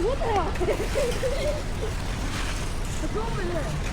What the hell? It's over there.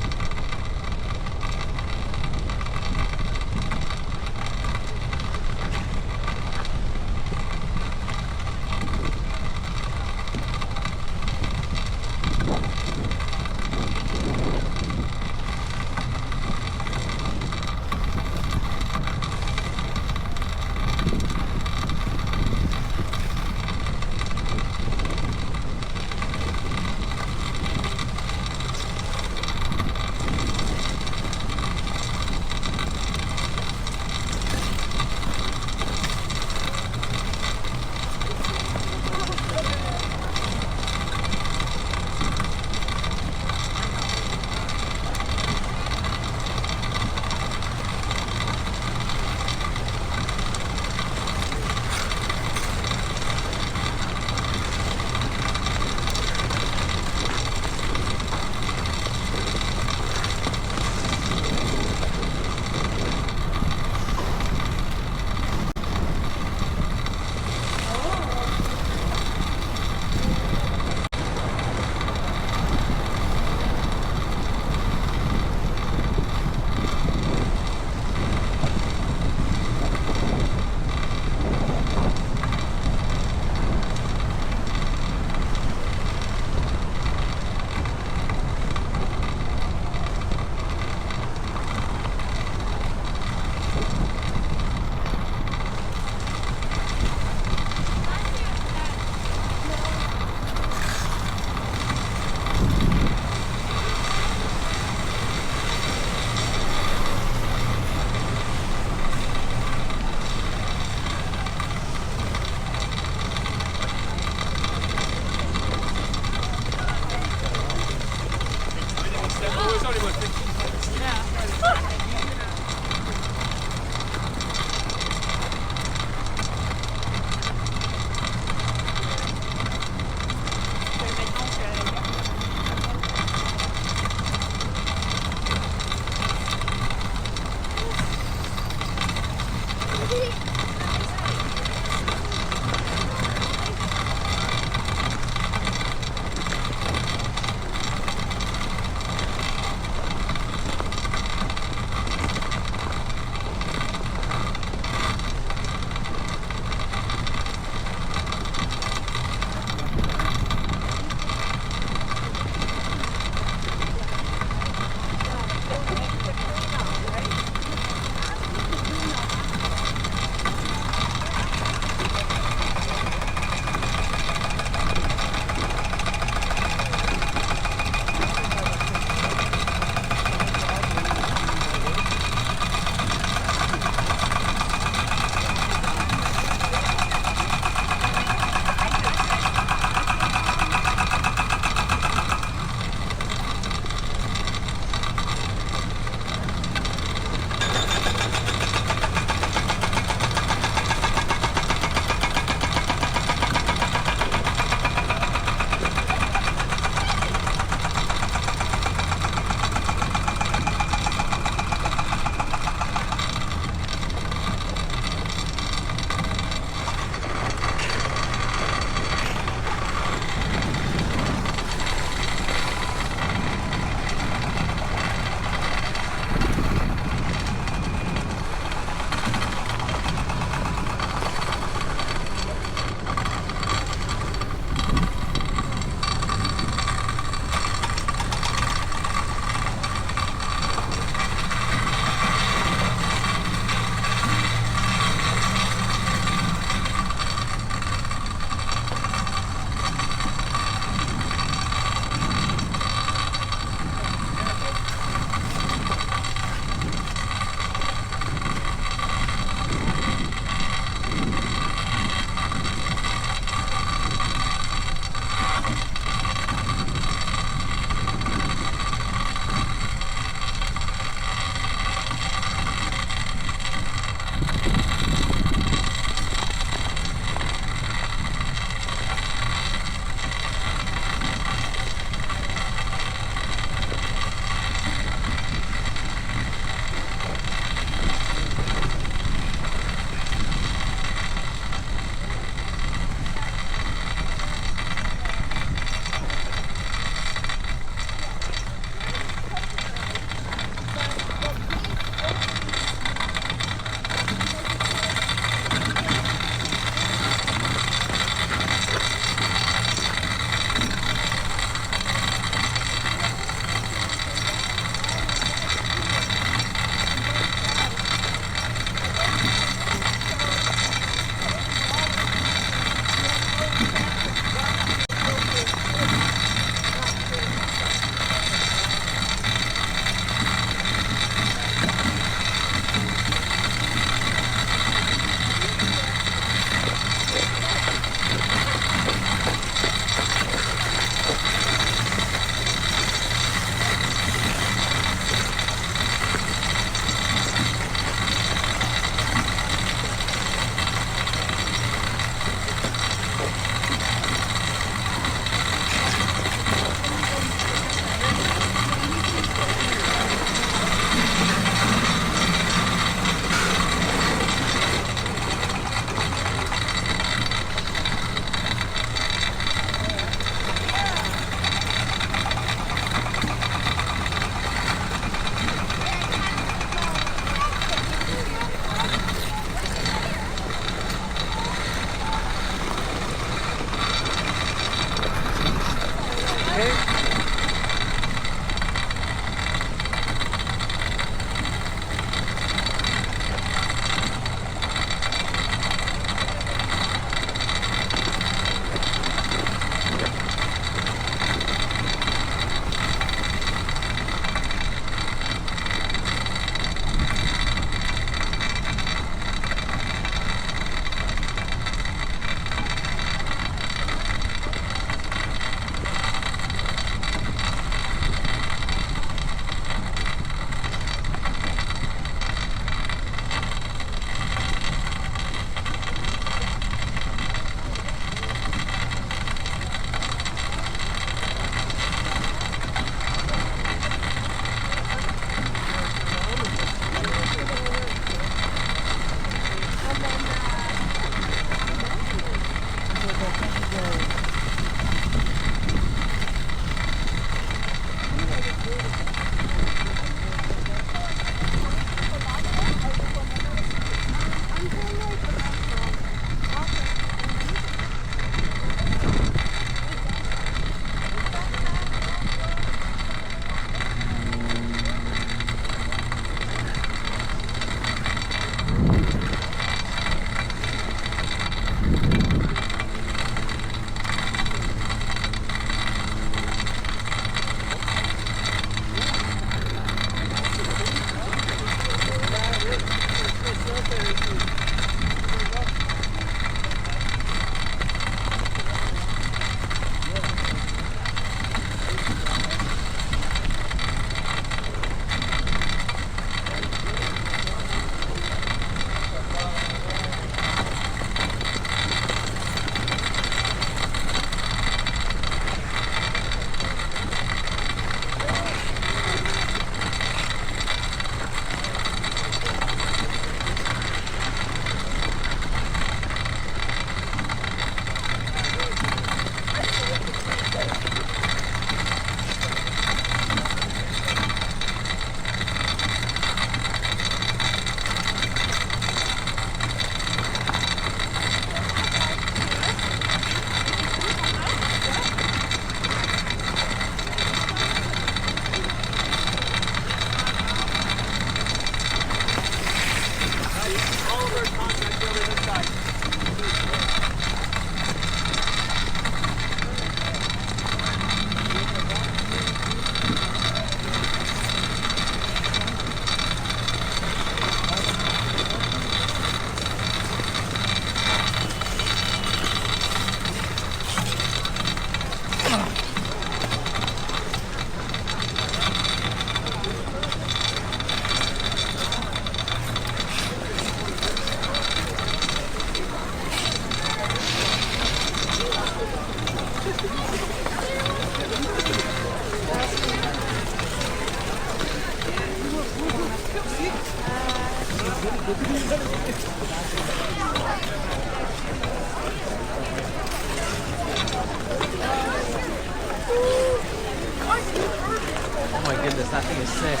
That thing is sick.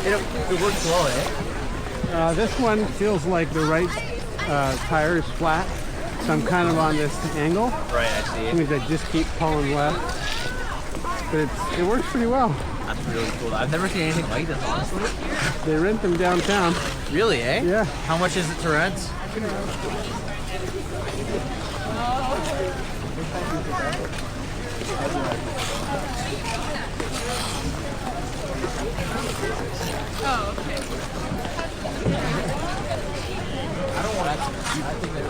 It works well, eh? This one feels like the right tire is flat, so I'm kind of on this angle. Right, I see. It means I just keep pulling left, but it works pretty well. That's really cool. I've never seen anything like this, honestly. They rent them downtown. Really, eh? Yeah. How much is it to rent? Oh, okay. I don't want that. I think they're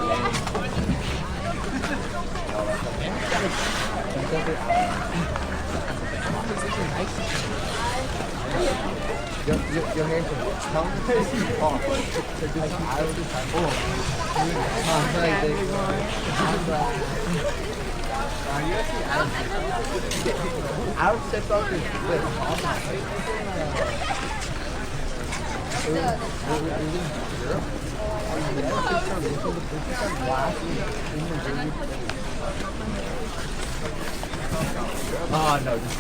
Your hair can tell me. I would step up and flip. Oh no, just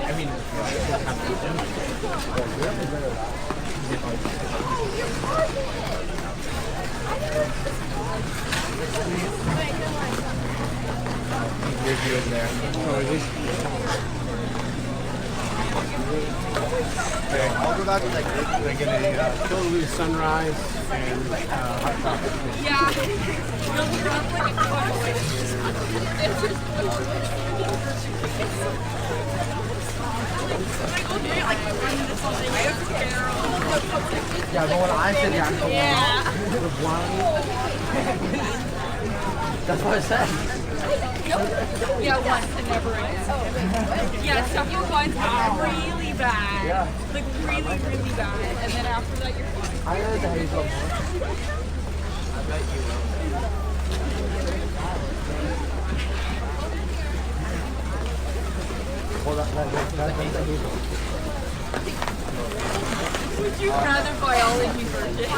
I mean, your view in there. Okay, I'll go back to like this. We're gonna go lose sunrise and hot chocolate. Yeah. You'll drop like a Yeah, but when I said yeah, that's what I said. Yeah, once and never again. Yeah, stuff you once are really bad. Yeah. Like really, really bad. And then after that you're fine. I heard the hazel more. I bet you will. Well, that's the hazel. Would you rather buy all in you virgin?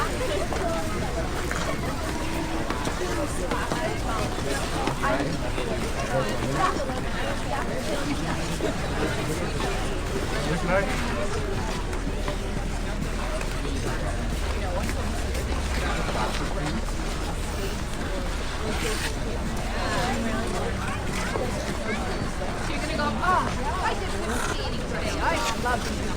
You're gonna go, oh, I just went skating today. I love being on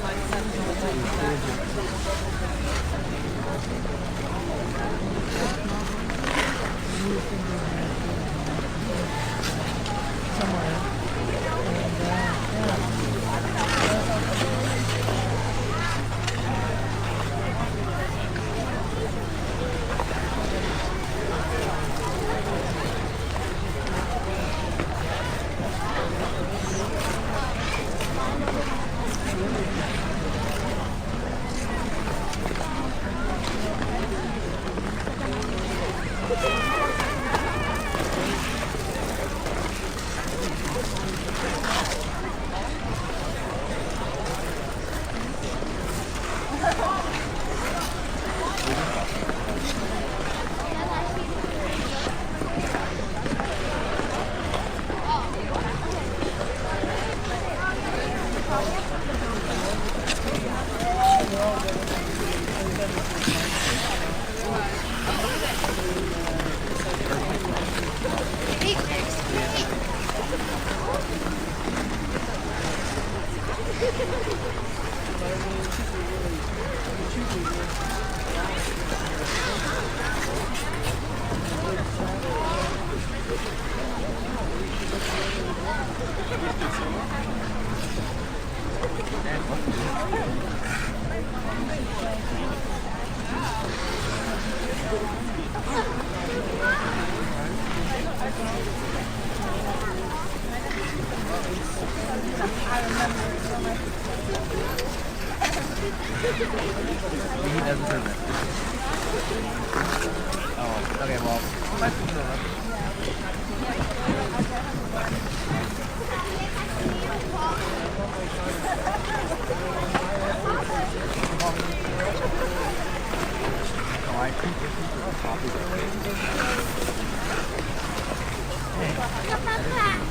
爸爸。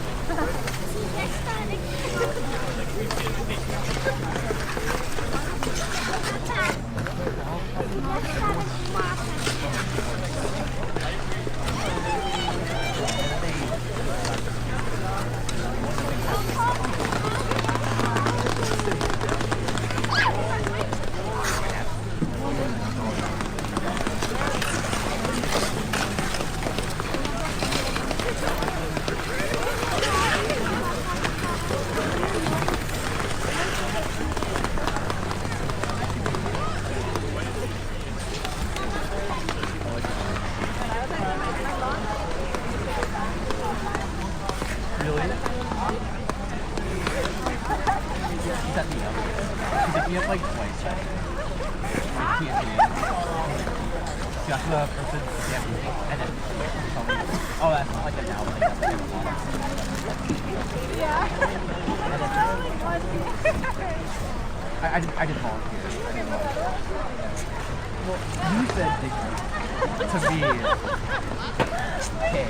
Just the person, yeah, and then, oh, that's not like a now thing. I did volunteer. Well, you said to me, hey,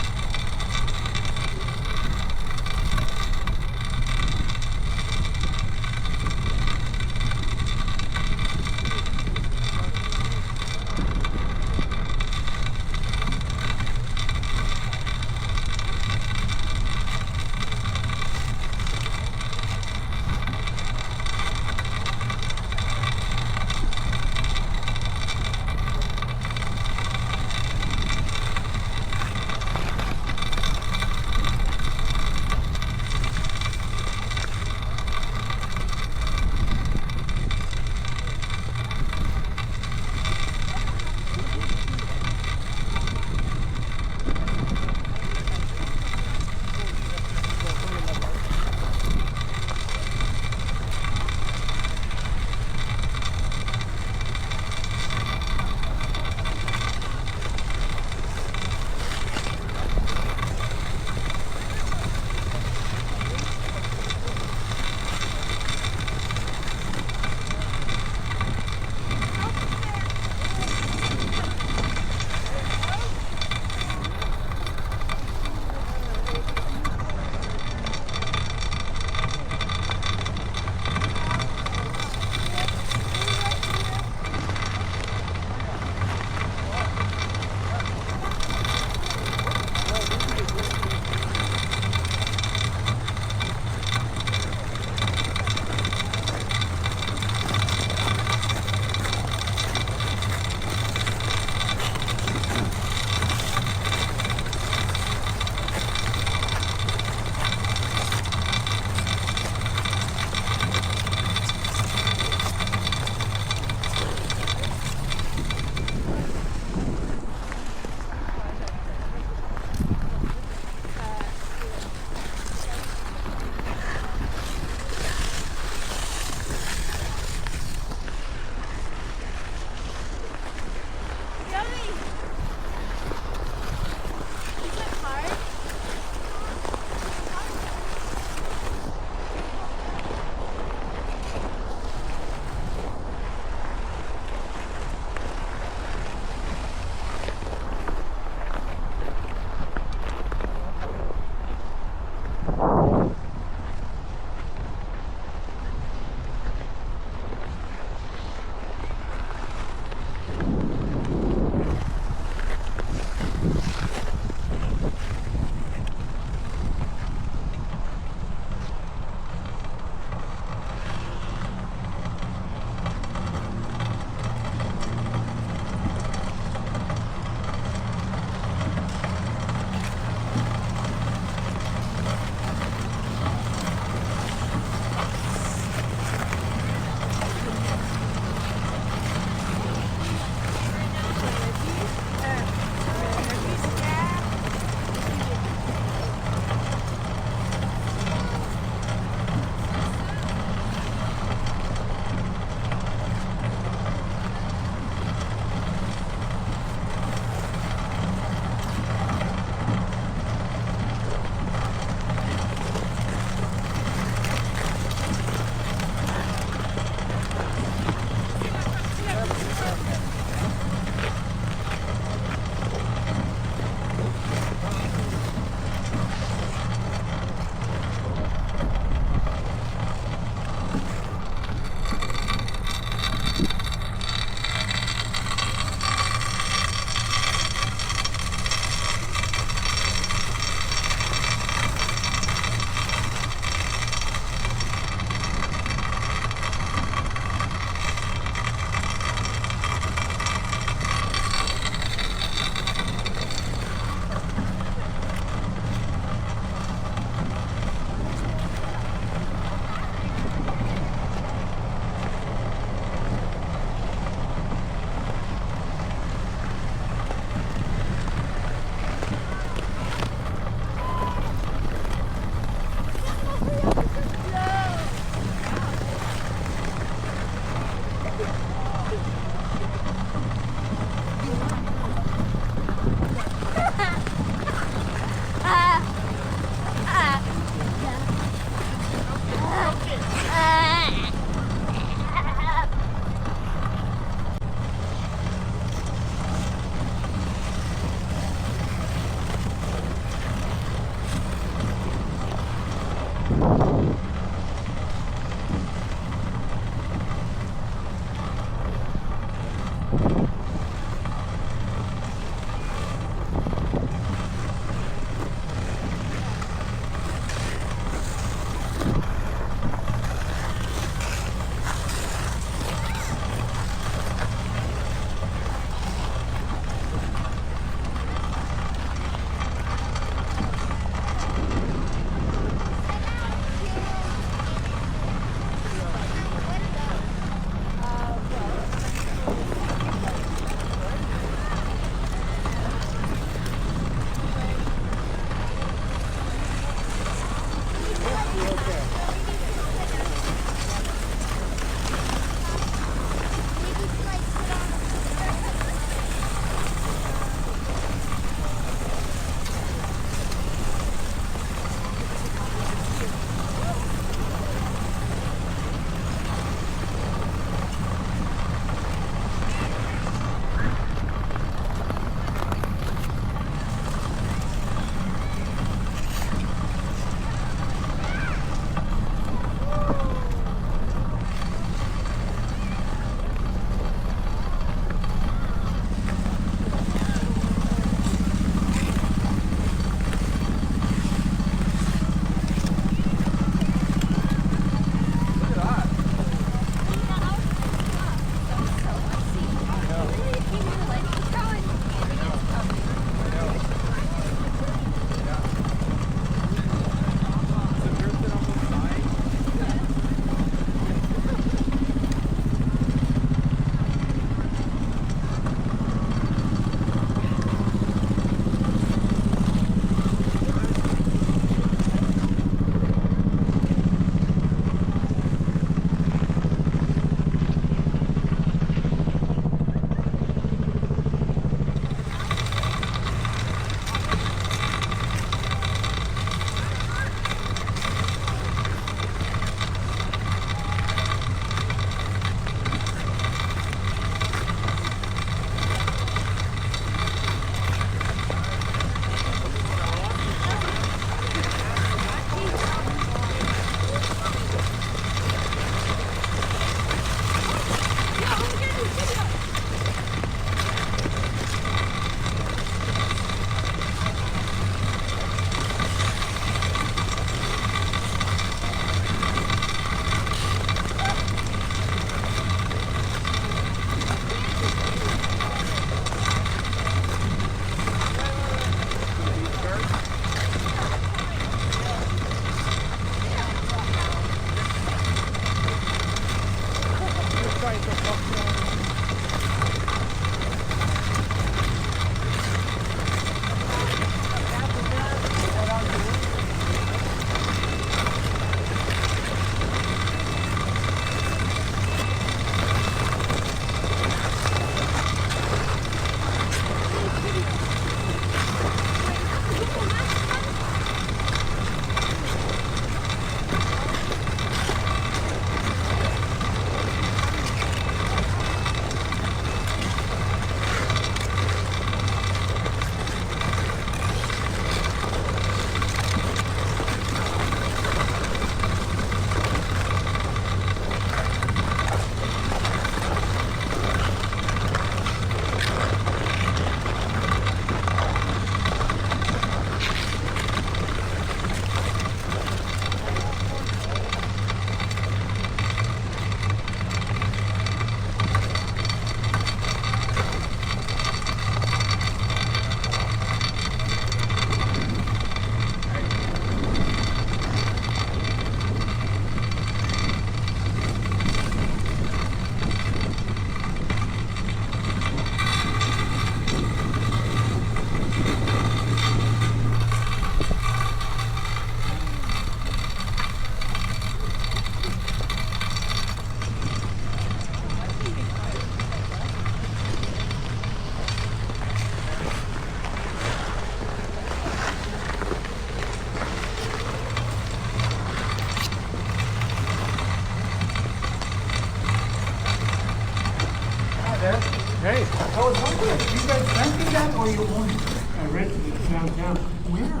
Hey. I was wondering, you guys rented that or you owned it? I rented it downtown. Where?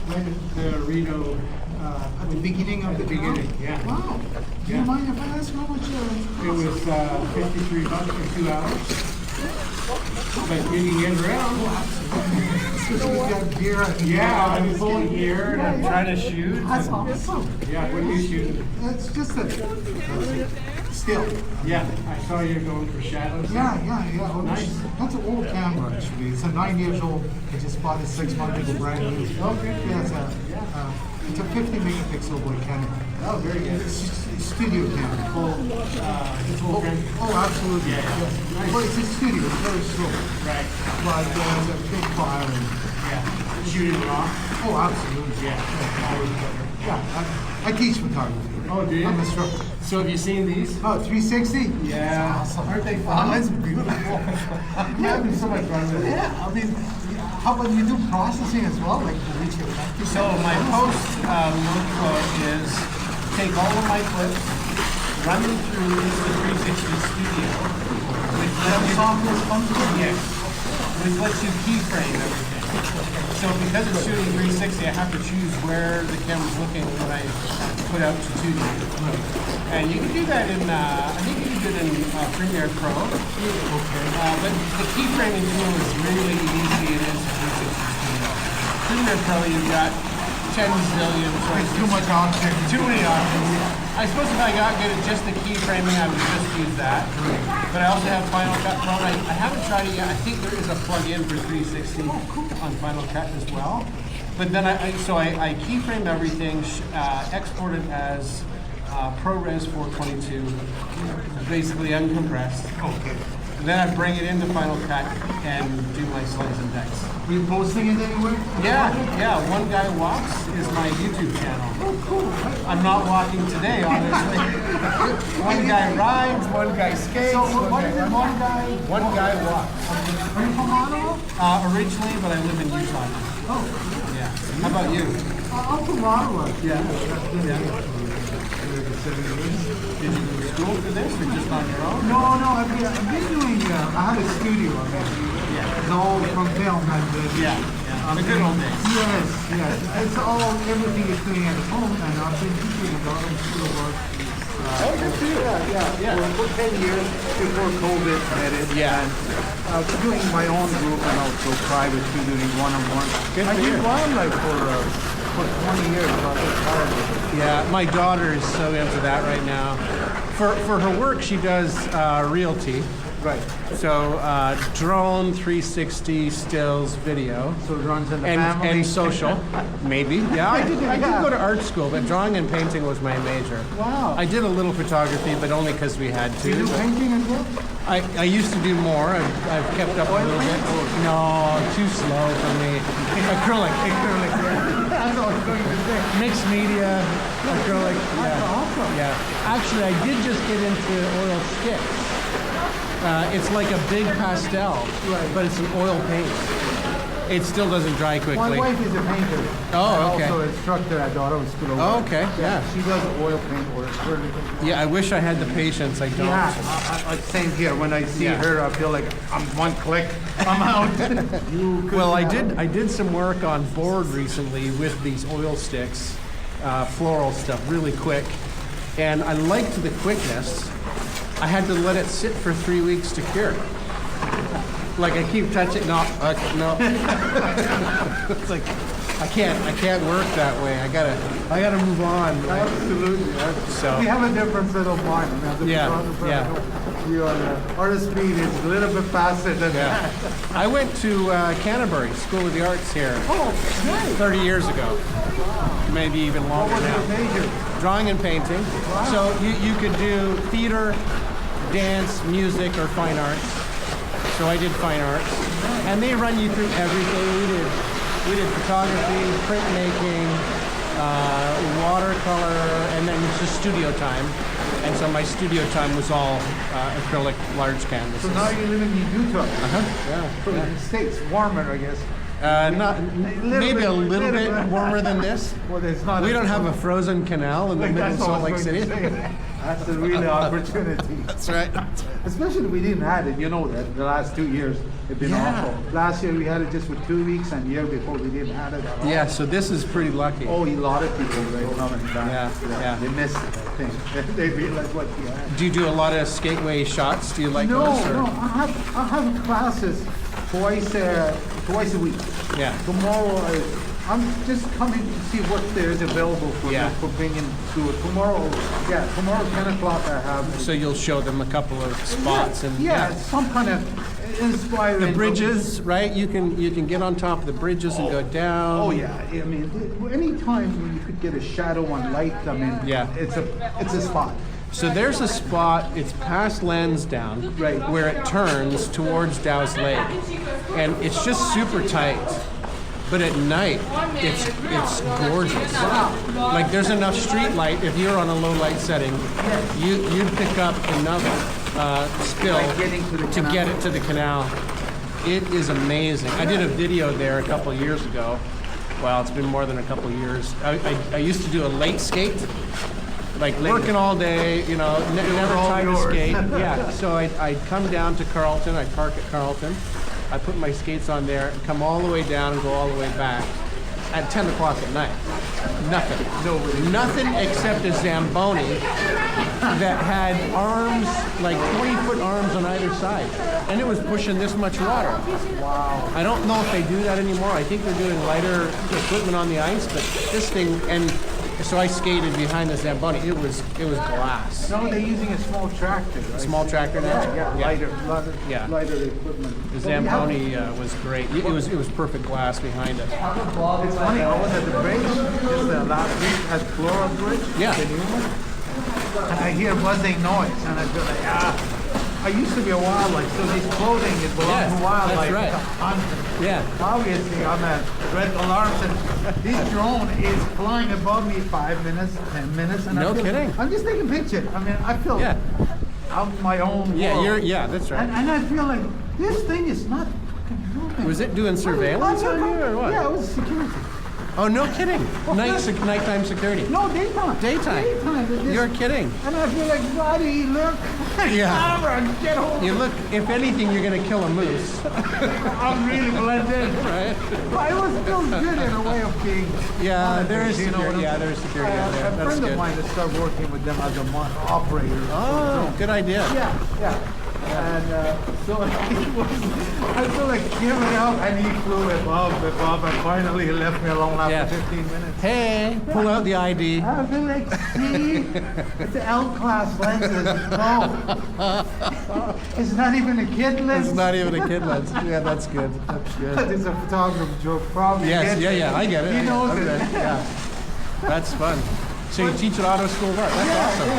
Right at the Rideau at the beginning of the beginning, tour? yeah. Wow. Do you Yeah. mind if I ask how much? It was $53 for 2 hours. But you can get around. So you got gear. Yeah, I'm full gear and I'm trying to shoot. That's awesome. Yeah, what are you shooting? It's just a still. Yeah, I saw you going for shadows. Yeah. Oh, Nice. That's an old camera actually. It's a 9 years old. I just bought it 6 months ago, brand new. Okay. Yeah, it's a 50 megapixel boy Canon. Oh, very good. Studio camera. Full frame. Oh, absolutely. Yeah. Yes. Well, it's a studio. It's very slow. Right. But it's a big file. And, Yeah. Shooting raw. oh, absolutely. Yeah. I teach photography. Oh, do you? I'm a instructor. So have you seen these? Oh, 360? Yeah. Awesome. Aren't they Oh, fun? that's beautiful. I'm having so much fun with it. Yeah, I mean, how about you do processing as well, like to reach your practice? So my post workflow is take all of my clips, run them through Insta360 Studio, which lets you, software function? yes, which lets you keyframe everything. So because it's shooting 360, I have to choose where the camera's looking when I put out to 2D. And you can do that in, I think you can do it in Premiere Pro. Okay. But the keyframing tool is really easy. It is 360 Studio. Premiere Pro, you've got 10 zillion choices. Too much options. Too many options. I suppose if I got good at just the keyframing, I would just use that. But I also have Final Cut Pro. I haven't tried it yet. I think there is a plug-in for 360 on Final Cut as well. But then I keyframe everything, export it as ProRes 422, basically uncompressed. Okay. Then I bring it into Final Cut and do my slides and decks. Are you posting it anywhere? Yeah. One Guy Walks is my YouTube channel. Oh, cool. I'm not walking today, obviously. One guy rides, one guy skates. So what is it, one guy? One guy walks. Are you from Ottawa? Originally, but I live in Utah now. Oh, Yeah. How about you? I'm from Ottawa. Yeah. Did you go to school for this or just on your own? No, I've been doing, I had a studio. I mean, it's all from film. Yeah. The good old days. Yes. It's all, everything is doing at home, and I've been teaching a lot of school work. Good for you. Yeah. For 10 years before COVID hit it. Yeah. And doing my own group and also private tutoring one-on-one. Good I for did you. wildlife for 20 years, so I was tired of it. Yeah, my daughter is so into that right now. For her work, she does realty. Right. So drone, 360, stills, video. So it runs in the family. And social, maybe. Yeah, I did go to art school, but drawing and painting was my major. Wow. I did a little photography, but only because we had Do you do to. painting as well? I used to do more. I've kept up a little bit. No, too slow for me. Acrylic. Yeah. That's what I was going to say. Mixed media, acrylic. That's awesome. Yeah. Actually, I did just get into oil sticks. It's like a big pastel, but it's an oil paint. It still doesn't dry quickly. My wife is a painter. Oh, okay. And also instructor at the Ottawa School of Oh, Art. okay, yeah. She does oil paint work. Yeah, I wish I had the patience. I don't. Yeah, same here. When I see Yeah. her, I feel like I'm one click, I'm out. Well, I did some work on board recently with these oil sticks, floral stuff, really quick, and I liked the quickness. I had to let it sit for 3 weeks to cure. Like I keep touching, no. It's like I can't work that way. I gotta move on. Right? Absolutely. So We have a different set of mind. As a Yeah, photographer, yeah. I know you are, our speed is a little bit faster than that. I went to Canterbury School of the Arts here Oh, nice. 30 years ago, maybe even longer What was your now. major? Drawing and painting. So you could do theater, dance, music, or fine arts. So I did fine arts, and they run you through everything. We did photography, printmaking, watercolor, and then it's just studio time. And so my studio time was all acrylic large canvases. So now you're living in Utah. Yeah. So in the States, warmer, I guess. Not maybe a little bit warmer than this. Well, it's not. We don't have a frozen canal in the middle of That's what Salt I Lake was going City. to say. That's a really opportunity. That's right. Especially we didn't have it. You know that the last 2 years have been Yeah. awful. Last year we had it just for 2 weeks, and the year before we didn't have it at all. Yeah, so this is pretty lucky. Oh, a lot of people they coming back. Yeah. They missed it, I think. They realized what you had. Do you do a lot of skateway shots? Do you like No, those? Or? no. I have classes twice a week. Yeah. Tomorrow I'm just coming to see what there is available for Yeah. me for bringing to it. Tomorrow 10 o'clock I have. So you'll show them a couple of spots and Some kind of inspiring. the bridges, right? You can get on top of the bridges and go down. Oh yeah, I mean, any time when you could get a shadow on light, I mean, Yeah. it's a spot. So there's a spot, it's past Lansdowne, Right. where it turns towards Dow's Lake. And it's just super tight. But at night, it's gorgeous. Like there's enough street light, if you're on a low light setting, you pick up enough spill Like getting to the to canal. get it to the canal. It is amazing. I did a video there a couple of years ago. Well, it's been more than a couple of years. I used to do a late skate. Like working all day, never all tried to yours. skate. Yeah, so I'd come down to Carlton, I'd park at Carlton, I put my skates on there, and come all the way down and go all the way back at 10 o'clock at night. Nothing. Nothing except a Zamboni that had arms, like 20-foot arms on either side. And it was pushing this much water. Wow. I don't know if they do that anymore. I think they're doing lighter equipment on the ice, but this thing, and so I skated behind the Zamboni. It was glass. No, they're using a small tractor. Right? Small tractor now? Lighter Yeah. equipment. The Zamboni was great. It was perfect glass behind it. It's funny, I was at the bridge just last week at Flora Bridge. Yeah. The new one. And I hear buzzing noise, and I feel like, I used to be a wildlife, so this clothing is belongs Yes, to wildlife. that's right. Yeah. Obviously, I'm at red alarms, and this drone is flying above me 5 minutes, 10 minutes, and No kidding. I'm just taking pictures. I mean, I feel I'm my own Yeah, world. that's right. And I feel like this thing is not fucking moving. Was it doing surveillance on you or what? Yeah, it was security. Oh, no kidding. Nighttime security. No, daytime. Daytime. Daytime. You're kidding. And I feel like, buddy, look. Yeah. Camera, get home. You look, if anything, you're going to kill a moose. I'm really blended. Right? But it was still good in a way of being. Yeah, honest, there is you know security. what Yeah, I'm there's saying? security out there. A That's friend good. of mine that started working with them as a operator. Oh, good idea. Yeah. And so I feel like giving up, and he flew above, and finally he left me alone after 15 minutes. Hey, pull out the ID. I feel like, see, it's L-class lenses. No, it's not even a kid lens. It's not even a kid lens. Yeah, that's good. That's good. It's a photographer joke, probably. Yes, gets it. yeah, I get it. He knows Okay, it. Yeah, that's fun. So you teach at Auto School of Art. That's awesome.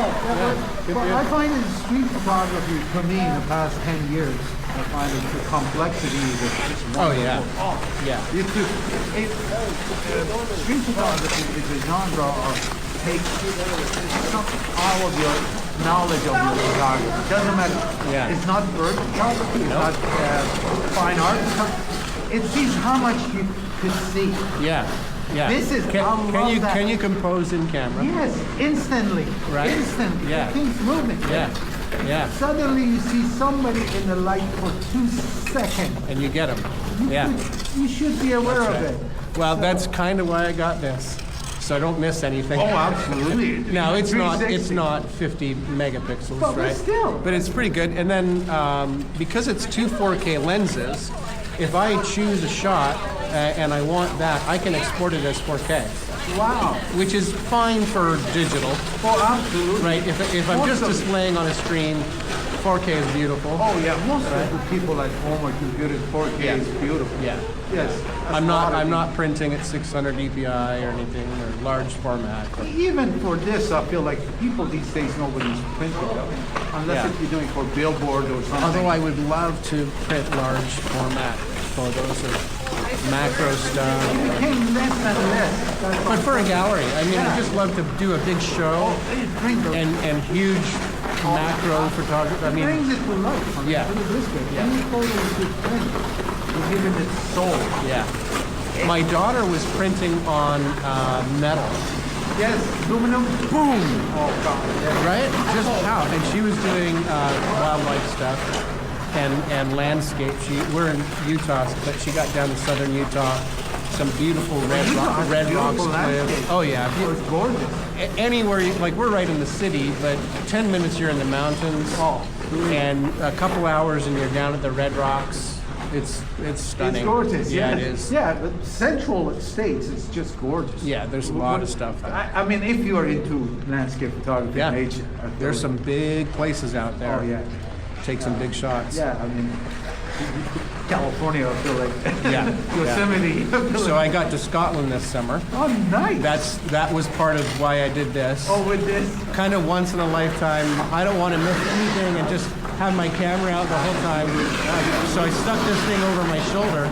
Good, But good. I find in street photography, for me, in the past 10 years, I find that the complexity is just Oh, wonderful. yeah. Yeah. You too. Street photography is a genre of take all of your knowledge of your photography. It doesn't matter. Yeah. It's not bird photography. It's not fine art photography. It sees how much you could see. Yeah. Yeah. This is- I love that. Can you compose in camera? Yes, instantly. Right. Instantly. Yeah. The thing's moving. Yeah. Yeah. Suddenly you see somebody in the light for 2 seconds. And you get them. Yeah. You should be aware That's of right. it. Well, that's kind of why I got this, so I don't miss anything. Oh, absolutely. Now it's not 360. 50 megapixels, But right? still. But it's pretty good. And then because it's two 4K lenses, if I choose a shot and I want that, I can export it as 4K, Wow. which is fine for digital, Oh, absolutely. right? If I'm just Most of- displaying on a screen, 4K is beautiful. Oh, yeah. Most of the people at home are computing 4K Yeah. is beautiful. Yeah. Yes. I'm not printing at 600 dpi or anything, or large format. Or, Even for this, I feel like people these days, nobody's printing them. Unless Yeah. if you're doing for billboard or something. although I would love to print large format photos or macro stuff. It became less and less. That's But for a gallery, I mean, I'd just love to do a big show it brings the and huge macro photography. I mean, brings it to life. I mean, Yeah. put it this way. Yeah. Any photo you could print, you give it its soul. yeah. My daughter was printing on metal. Yes, aluminum. Boom! Oh God. Yeah. Right? Just how? And she was doing wildlife stuff and landscape. We're in Utah, but she got down to southern Utah. Some beautiful red rocks cliffs. Oh yeah. Oh, it's gorgeous. Anywhere, like we're right in the city, but 10 minutes you're in the mountains. Oh. And a couple hours and you're down at the red rocks. It's stunning. It's gorgeous. Yeah, yes. it is. Yeah, but Central States is just gorgeous. Yeah, there's a lot of stuff there. I mean, if you are into landscape photography, Yeah. nature, There's some big places out there. Oh yeah. Take some big shots. Yeah, I mean, California, I feel like Yeah, Yosemite. So I got to Scotland this summer. Oh, nice. That was part of why I did this. Oh, with this. Kind of once in a lifetime. I don't want to miss anything and just have my camera out the whole time. So I stuck this thing over my shoulder.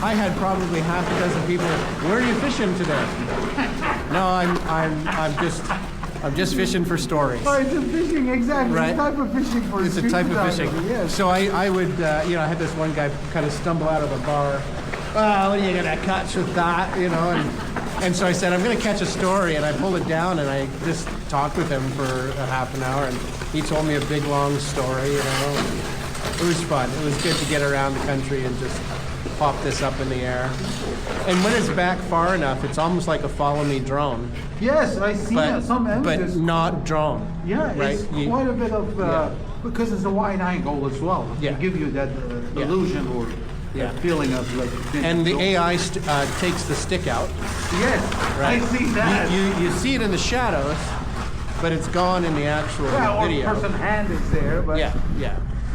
I had probably half a dozen people. Where are you fishing today? No, I'm just fishing for stories. Oh, it's a fishing, exactly. Right. It's a type of fishing for It's a type of fishing. Yes. So I would, I had this one guy kind of stumble out of a bar. What are you gonna catch with that? And so I said, I'm gonna catch a story, and I pulled it down, and I just talked with him for a half an hour, and he told me a big long story. It was fun. It was good to get around the country and just pop this up in the air. And when it's back far enough, it's almost like a follow me drone. Yes, I see some but images. not drone. Yeah, right? it's quite a bit of because it's a wide angle as well. Yeah. To give you that illusion or that feeling of like. And the AI takes the stick out. Yes, Right. I see that. You see it in the shadows, but it's gone in the actual video. Or person's hand is there, but Yeah.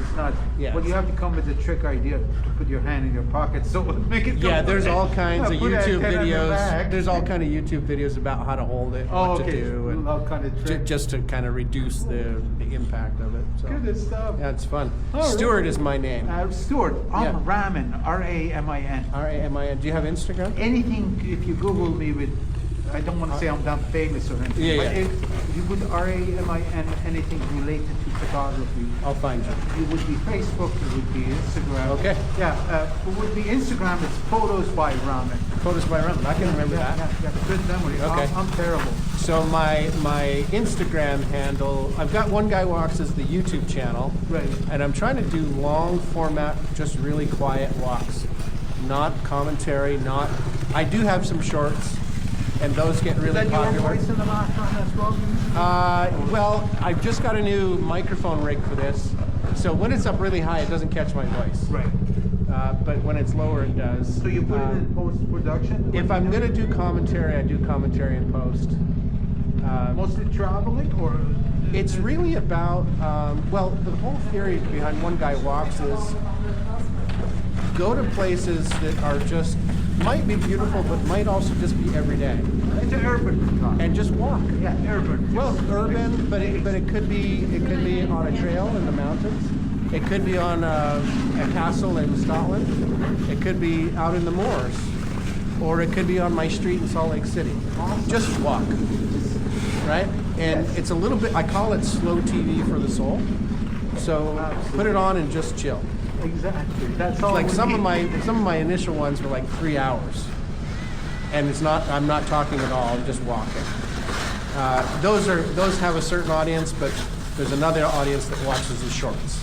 it's not. Yeah. But you have to come with a trick idea to put your hand in your pocket so make it. Yeah, there's all kinds of Put that YouTube head on your videos. back. There's all kind of YouTube videos about how to hold it, Oh, what okay. to do, and All kind of tricks. just to kind of reduce the impact of it. So Good stuff. yeah, it's fun. Oh, Stuart really? is my name. Stuart, Yeah. Ramin, Ramin. R-A-M-I-N. Do you have Instagram? Anything, if you Google me with, I don't want to say I'm that famous or anything, Yeah, but yeah. if you put Ramin, anything related to photography, I'll find you. it would be Facebook, it would be Instagram. Okay. Yeah, it would be Instagram, it's Photos by Ramin. Photos by Ramin. I can remember that. Yeah, good memory. Okay. I'm terrible. So my Instagram handle, I've got One Guy Walks as the YouTube channel. Right. And I'm trying to do long format, just really quiet walks. Not commentary, I do have some shorts, and those get really Is that popular. your voice in the last one as well? Well, I've just got a new microphone rig for this, so when it's up really high, it doesn't catch my voice. Right. But when it's lower, it does. So you put it in post-production? If I'm going to do commentary, I do commentary in post. Mostly traveling, or? It's really about, the whole theory behind One Guy Walks is go to places that are might be beautiful, but might also just be everyday. It's an urban photography. And just walk. Yeah, urban. Well, urban, but it could be on a trail in the mountains. It could be on a castle in Scotland. It could be out in the moors, or it could be on my street in Salt Lake City. Just walk, right? And it's a little bit. I call it slow TV for the soul. So put it on and just chill. Exactly. That's all. Like some of my initial ones were like 3 hours, and I'm not talking at all. I'm just walking. Those have a certain audience, but there's another audience that watches the shorts.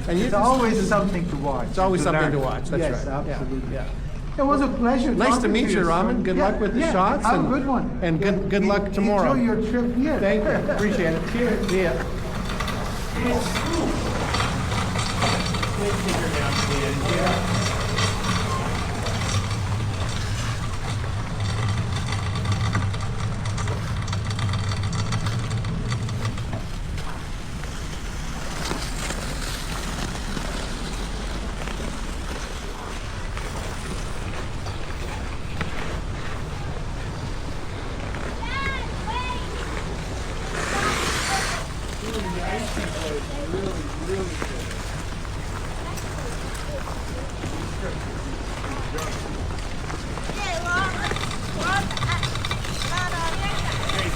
And It's always something to watch. It's always something to watch. That's yes, right. absolutely. Yeah. It was a pleasure. Nice to talking meet you, Ramin. Good luck with the shots. Have and, a good one. And good luck tomorrow. Enjoy your trip here. Thank you. Appreciate it. Cheers. See ya.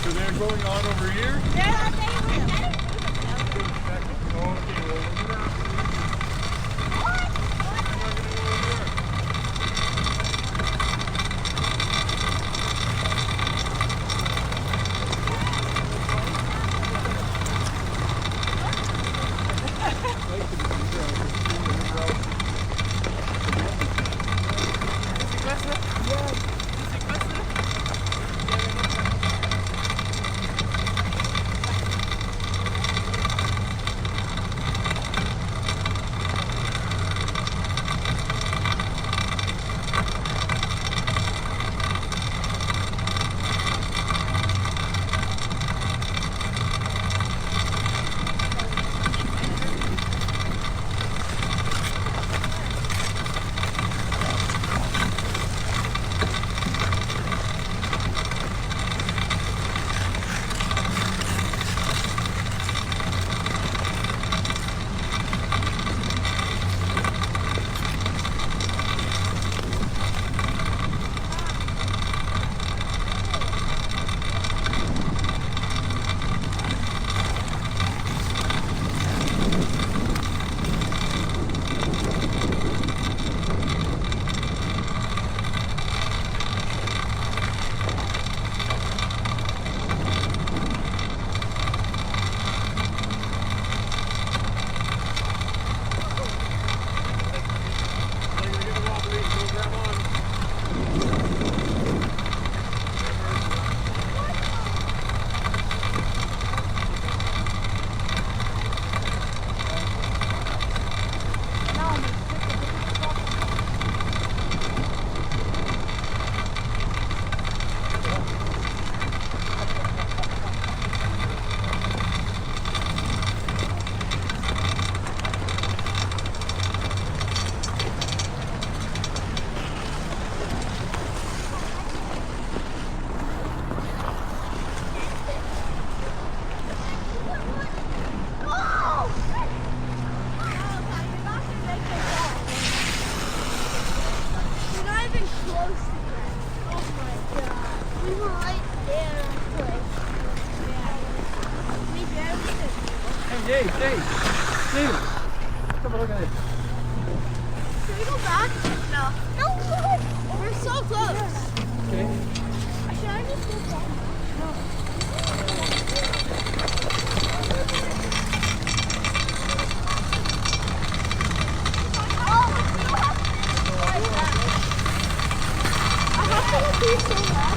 So they're going on over here? Yeah, they will. Okay, well, we're Dave, come a look at this. Can we go back? No. No! We're so close. Okay. Should I just go back? I have to be so loud.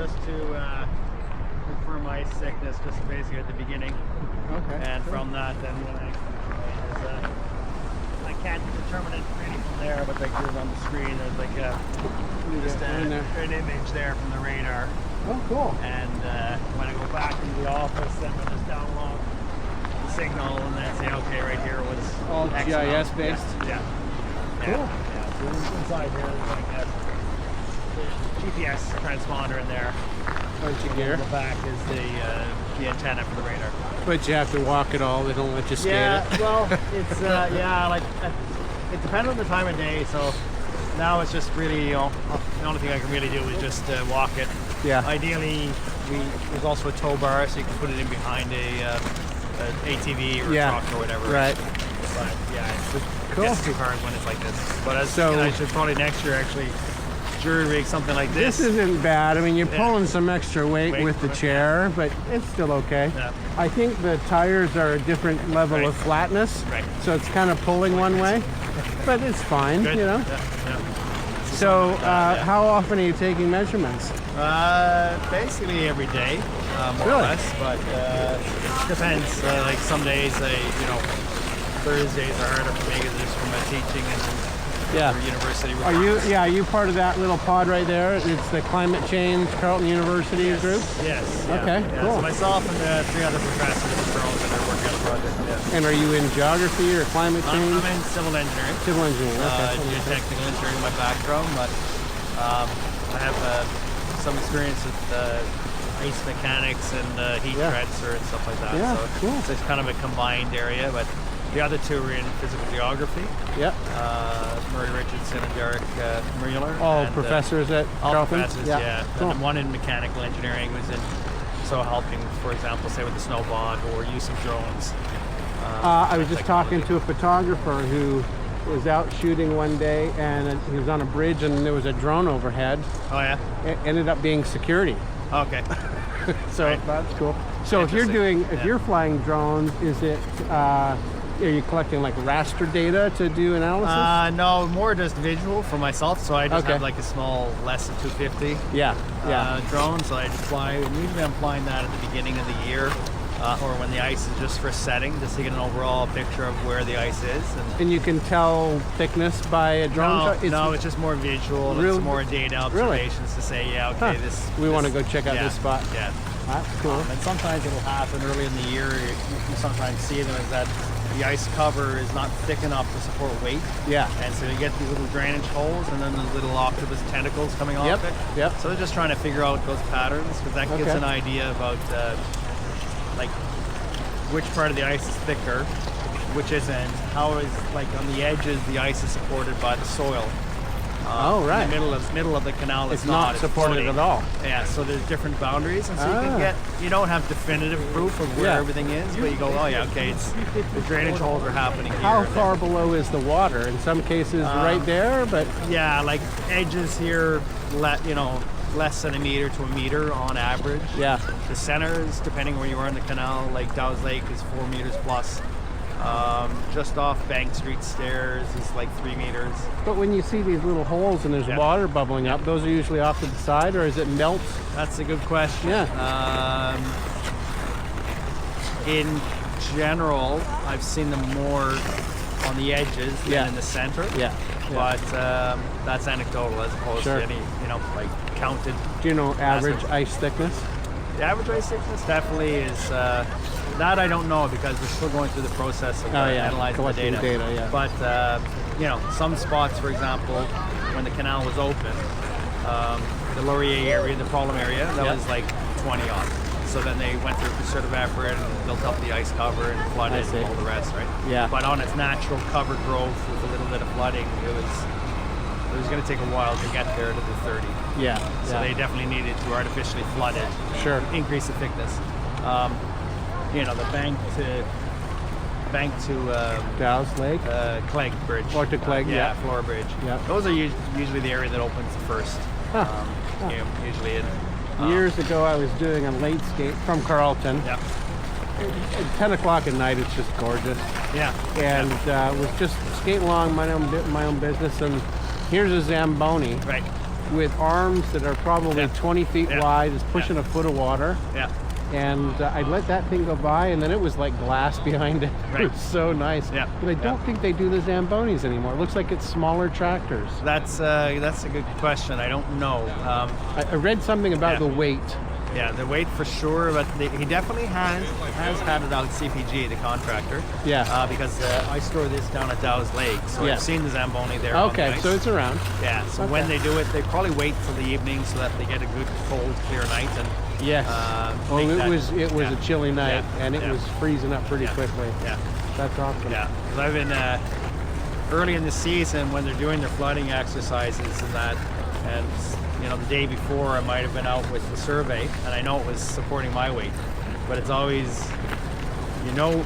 just to confirm ice thickness, just basically at the beginning. Okay. And from that, then when I can't determine it really from there, but like there's on the screen, there's like just an image there from the radar. Oh, cool. And when I go back into the office, then we'll just download the signal and then say, okay, right here was All X GIS amount. based? Yeah. Cool. Yeah. So inside here, there's like a GPS transponder in there. Bunch of gear. The back is the antenna for the radar. But you have to walk it all. They don't let you skate it. Well, it's it depends on the time of day. So now it's just really, the only thing I can really do is just walk it. Yeah. Ideally, there's also a tow bar, so you can put it in behind a ATV or a truck or whatever. Right. But yeah, it Cool. gets too hard when it's like this. But So- I should probably next year actually jury rig something like this. This isn't bad. I mean, you're Yeah. pulling some extra weight Weight with the from it, chair, but it's still okay. Yeah. I think the tires are a different level Right. of flatness, Right. so it's kind of pulling one way, but it's fine, Good. you know. Yeah. So, yeah. how often are you taking measurements? Basically every day, more Really? or less. But depends. Like some days, Thursdays are harder for me because it's from my teaching and Yeah. for university. Are you part of that little pod right there? It's the Climate Change Carleton University group? Yes. Yeah, Okay, yeah. cool. So myself and the 3 other professors in Toronto that are working on the project. Yeah. And are you in geography or climate change? I'm in civil engineering. Civil engineering, okay. Geotechnical engineering in my background, but I have some experience with ice mechanics and heat Yeah. transfer and stuff like that. Yeah, so cool. it's kind of a combined area, but the other two are in physical geography. Yep. Murray Richardson and Derek Mueller. All and, professors at all Carleton? professors, yeah. Cool. And one in mechanical engineering was in helping, for example, say with the snowboard or use of drones. I was just talking to a photographer who was out shooting one day, and he was on a bridge and there was a drone overhead. Oh yeah. It ended up being security. Okay. So Right. that's cool. So if you're flying drones, is it are you collecting like raster data to do analysis? No, more just visual for myself. So I just Okay. have like a small, less than 250 Yeah. drone. So I just fly. And usually I'm flying that at the beginning of the year, or when the ice is just for setting, just to get an overall picture of where the ice is. And you can tell thickness by a drone shot? It's just more visual. Really? It's more data observations to say, yeah, okay, We want to go check out yeah, this spot. Yeah. That's cool. And sometimes it'll happen early in the year. You sometimes see them as that the ice cover is not thick enough to support weight. Yeah. And so you get these little drainage holes and then the little octopus tentacles coming Yep, off it. yep. So they're just trying to figure out those patterns because that gives Okay. an idea about like which part of the ice is thicker, which isn't. How is like on the edges the ice is supported by the soil. Oh, right. In the middle of the canal, It's not supported floating. at all. Yeah, so there's different boundaries, and so Ah. you don't have definitive proof of where Yeah. everything is, but you go, oh yeah, okay, it's the drainage holes are happening here. How and far below is the water? In some cases, right there, but there. Yeah, like edges here, less than a meter to a meter on average. yeah. The centers, depending where you are in the canal, like Dow's Lake is 4 meters plus. Just off Bank Street stairs is like 3 meters. But when you see these little holes and there's Yeah. water bubbling up, those are usually off to the side, or is it melt? That's a good question. Yeah. In general, I've seen them more on the edges Yeah. than in the center. Yeah. But that's anecdotal as opposed Sure. to any, like counted. Do you know average ice thickness? The average ice thickness definitely is, that I don't know because we're still going through the process of analyzing the collecting data. yeah. But, some spots, for example, when the canal was open, the Laurier area, the problem area, that Yeah. was like 20 odd. So then they went through a concerted effort and built up the ice cover and flooded see. and all the rest, right? Yeah. But on its natural cover growth with a little bit of flooding, it was going to take a while to get there to the 30. Yeah. So they definitely needed to artificially flood it, Sure. increase the thickness. The bank to Dow's Lake. Clegg Bridge. Or to Clegg, yeah. Floor Bridge. Yeah. Those are usually the area that opens the first. Huh. Usually in Years ago, I was doing a late skate from Carleton. Yeah. At 10 o'clock at night, it's just gorgeous. Yeah. And was just skating along my own business, and here's a Zamboni. Right. with arms that are probably Yeah. 20 feet Yeah. wide, is pushing a foot of water. Yeah. And I let that thing go by, and then it was like glass behind it. Right. It was so nice. Yeah. But I don't think they do the Zambonis anymore. It looks like it's smaller tractors. That's a good question. I don't know. I read something about Yeah. the weight. Yeah, the weight for sure, but he definitely has had it out CPG, the contractor. Yeah. Because I store this down at Dow's Lake, so Yeah. I've seen the Zamboni there. on the Okay, ice. so it's around. Yeah, so Okay. when they do it, they probably wait till the evening so that they get a good, cold, clear night. And Yes. Oh, make it that- was yeah. a chilly night, Yeah. and it Yeah. was freezing up pretty Yeah. quickly. Yeah, That's awesome. yeah. 'Cause I've been early in the season when they're doing their flooding exercises and that, and you know, the day before I might have been out with the survey, and I know it was supporting my weight, but it's always, you know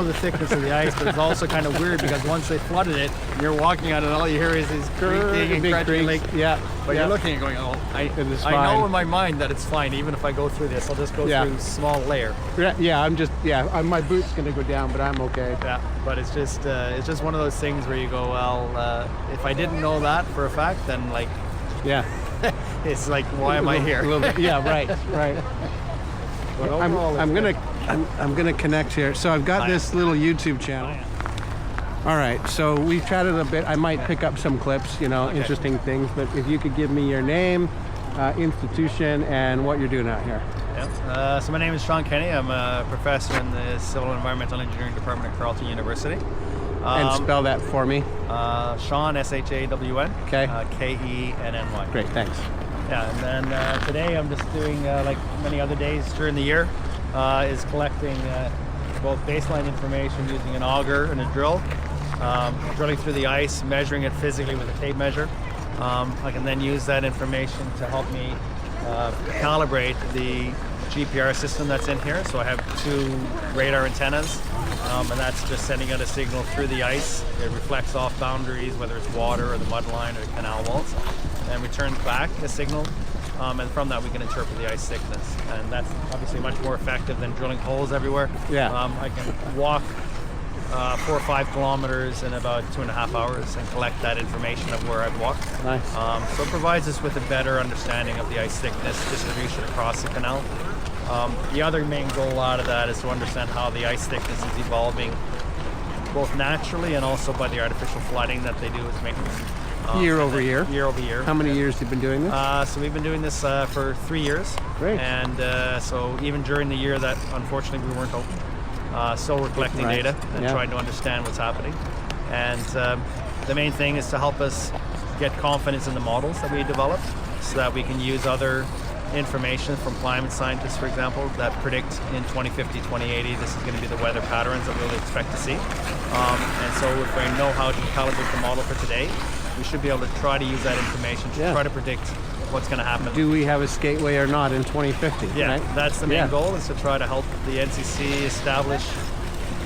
the thickness of the ice, but it's also kind of weird because once they flooded it, you're walking on it, all you hear is these creaking and Big crunching, creaks. like, Yeah. but yeah. you're looking and going, oh, It is I know fine. in my mind that it's fine, even if I go through this, I'll just go Yeah. through a small layer. Yeah, my boot's gonna go down, but I'm okay. Yeah, but it's just one of those things where you go, well, if I didn't know that for a fact, then like, Yeah. it's like, why am I here? A little bit. Yeah, right. But I'm overall, it's I'm gonna connect here. So I've got Oh, this little YouTube channel. All right, so we chatted a bit. I might pick up some clips, interesting things. But if you could give me your name, institution, and what you're doing out here. Yeah. So my name is Sean Kenny. I'm a professor in the Civil and Environmental Engineering Department at Carleton University. And spell that for me. Sean, S-H-A-W-N. Okay. K-E-N-N-Y. Great, thanks. Yeah, and then today I'm just doing, like many other days during the year, is collecting both baseline information using an auger and a drill, drilling through the ice, measuring it physically with a tape measure. I can then use that information to help me calibrate the GPR system that's in here. So I have 2 radar antennas, and that's just sending out a signal through the ice. It reflects off boundaries, whether it's water or the mud line or the canal walls, and returns back a signal. And from that we can interpret the ice thickness, and that's obviously much more effective than drilling holes everywhere. Yeah. I can walk 4 or 5 kilometers in about 2.5 hours and collect that information of where I've walked. Nice. So it provides us with a better understanding of the ice thickness distribution across the canal. The other main goal out of that is to understand how the ice thickness is evolving, both naturally and also by the artificial flooding that they do is making. Year over year. Year over year. How many years have you been doing this? So we've been doing this for 3 years. Great. And so even during the year that unfortunately we weren't open, still we're collecting Right. data and Yeah. trying to understand what's happening. And the main thing is to help us get confidence in the models that we develop so that we can use other information from climate scientists, for example, that predict in 2050, 2080, this is going to be the weather patterns that we'll expect to see. And so if we know how to calibrate the model for today, we should be able to try to use that information to Yeah. try to predict what's going to happen. Do we have a skateway or not in 2050? Yeah, right? that's the main Yeah. goal, is to try to help the NCC establish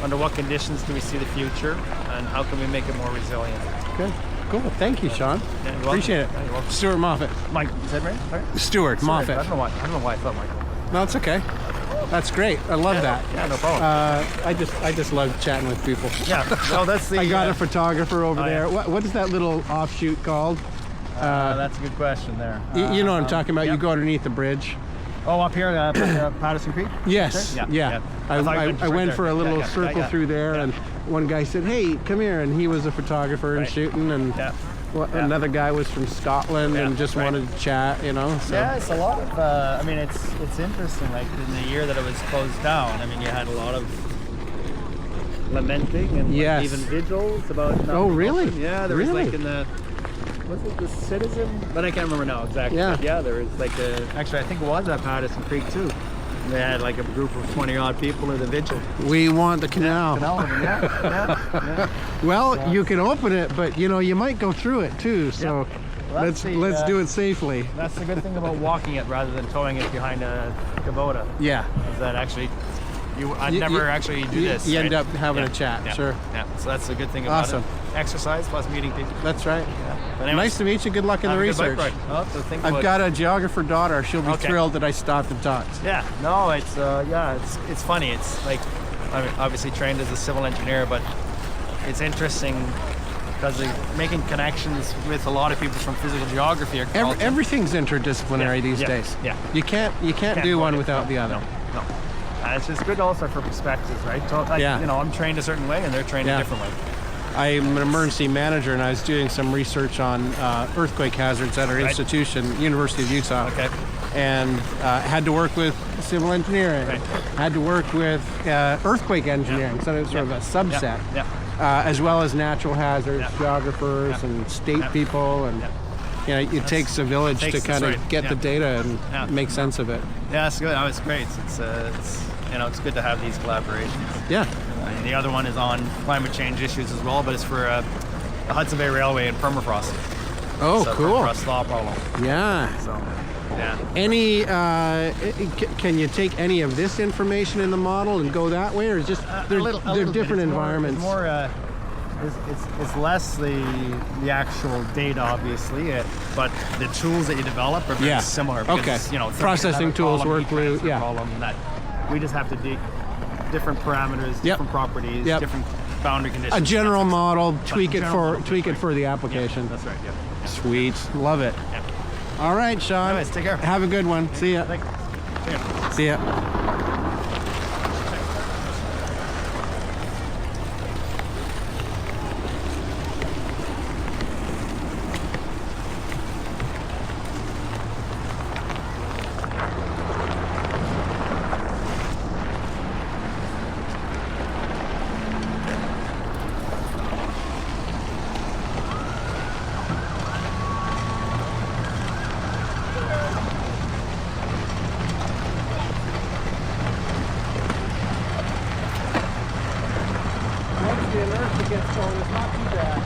under what conditions do we see the future and how can we make it more resilient. Good. Cool. Thank you, Sean. Yeah, you're welcome. Appreciate it. Yeah, you're welcome. Stuart Moffat. Mike, is that right? Sorry? Stuart Moffat. I don't know why I thought Michael. No, it's okay. That's great. I love that. Yeah, no problem. I just love chatting with people. Yeah, no, that's the. I got a photographer over oh, there. yeah. What is that little offshoot called? That's a good question there. You know what I'm talking about. yeah. You go underneath the bridge. Oh, up here, Patterson Creek? Yes. Yeah, Yeah. yeah. I thought you meant I right went there. for a little Yeah, yeah, circle yeah, yeah. through there, Yeah. and one guy said, "Hey, come here," and he was a photographer and Right. shooting, and Yeah. well, another guy was from Scotland Yeah, and just right. wanted to chat. So Yeah, it's a lot of. I mean, it's interesting. Like in the year that it was closed down, I mean, you had a lot of lamenting and like, Yes. even vigils about. Oh, really? Yeah, there was Really? like in the. Was it the Citizen? But I can't remember now exactly. Yeah. But yeah, there was like a. Actually, I think it was at Patterson Creek too. They had like a group of 20-odd people at a vigil. we want the canal. Yeah. Well, you can open it, but you might go through it too. So Well, let's that's the, let's do it safely. That's the good thing about walking it rather than towing it behind a Kubota. Yeah. Is that actually, I'd You- never you- actually do you- this. you end right? up having a Yeah, chat, yeah, sure. Yeah, so that's the good thing about Awesome. it. Exercise plus meeting people. That's right. Yeah. But anyways, Nice to meet you. Good luck in the have a good bike research. ride. Oh, so think I've about- got a geographer daughter. She'll be Okay. thrilled that I stopped and talked. Yeah, no, it's funny. It's like, I'm obviously trained as a civil engineer, but it's interesting because making connections with a lot of people from physical geography or culture. Everything's interdisciplinary Yeah, these yeah, days. yeah. You can't do one without the other. No. And it's just good also for perspectives, right? So like, Yeah. you know, I'm trained a certain way and they're trained a different way. I'm an emergency manager, and I was doing some research on earthquake hazards at our institution, University of Utah. Okay. And had to work with civil engineering. Right. Had to work with earthquake engineering, so it's sort of a subset. Yeah. As well as natural hazards, geographers, and state people, and you know, it takes a village to kind of get the data and make sense of it. Yeah, it's good. Oh, it's great. It's you know, it's good to have these collaborations. Yeah. And the other one is on climate change issues as well, but it's for the Hudson Bay Railway and permafrost. Oh, so cool. Permafrost thaw problem. Yeah. So, yeah. Any? Can you take any of this information in the model and go that way, or is just they're different environments? It's more. It's less the actual data, obviously, but the tools that you develop are very similar. Because, you know, processing tools, workflow, problem that we just have to do different parameters, different properties, different boundary conditions. A general model, tweak it for the application. That's right. Yeah. Sweet, love it. Yeah. All right, Sean. Anyways, take care. Have a good one. See ya. Thanks. See ya. Once the inertia gets going, it's not too bad.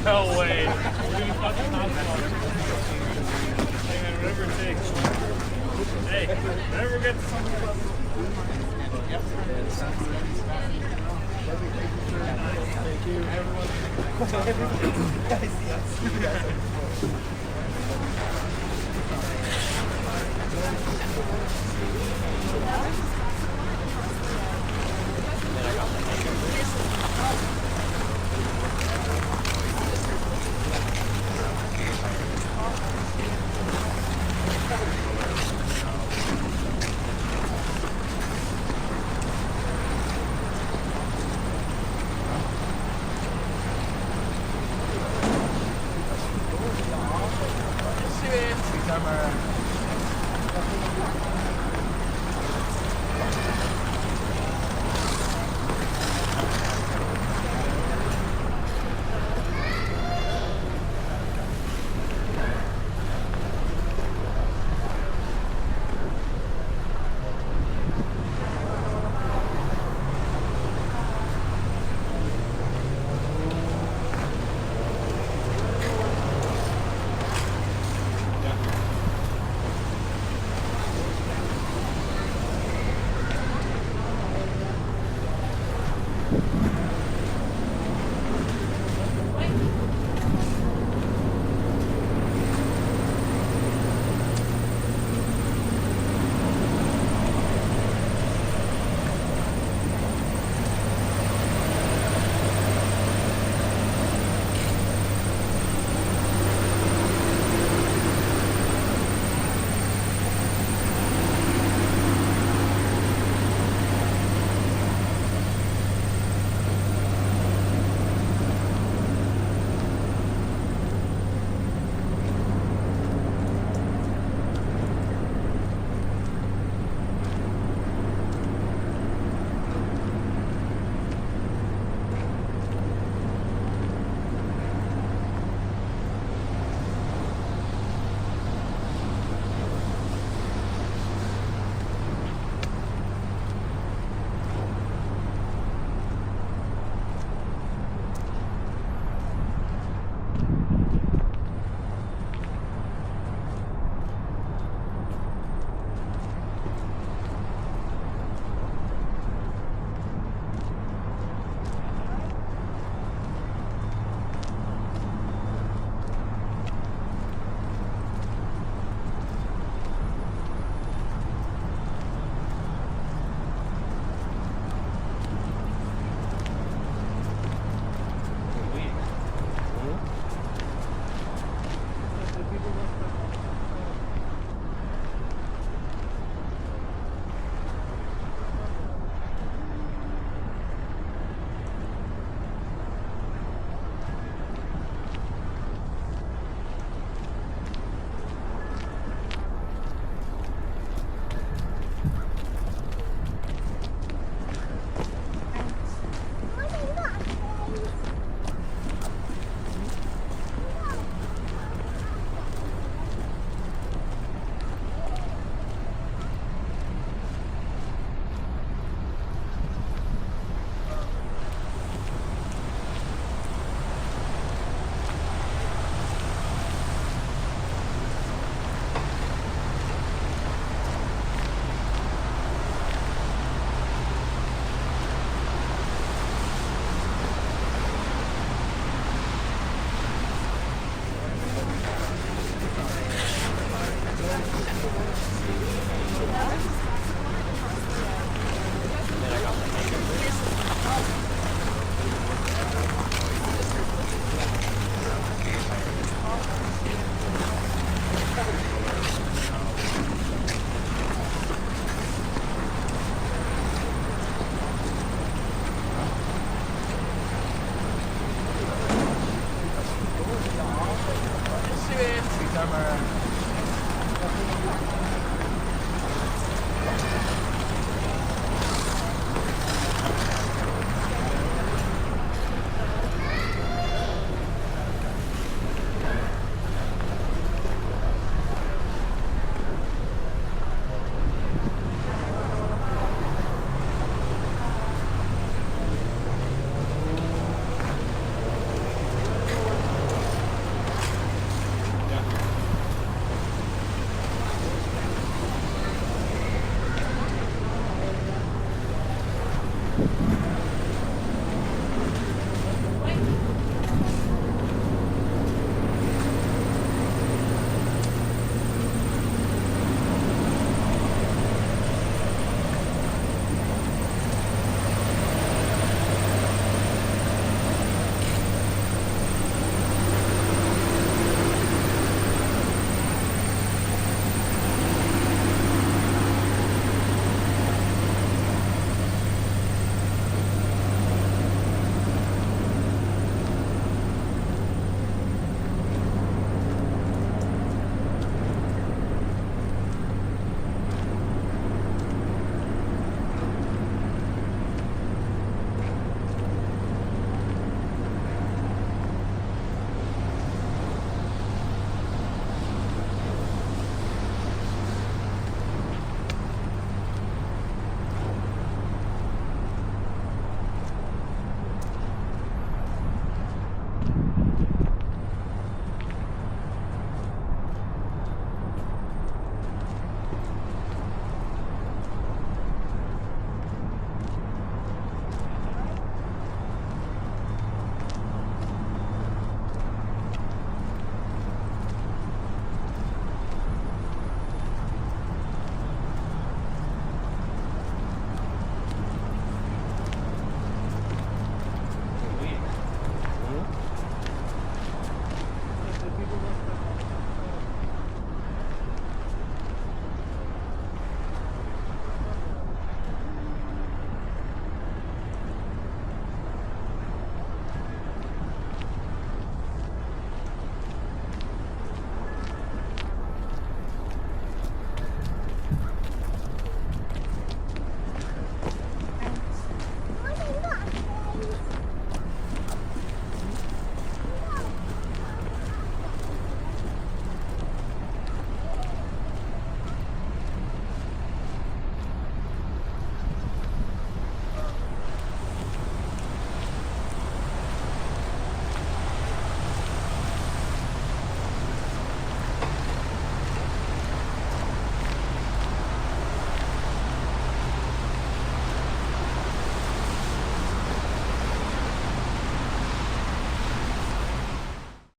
No way. We're gonna fucking not Hey man, whatever it takes. Hey, whatever gets Thank you,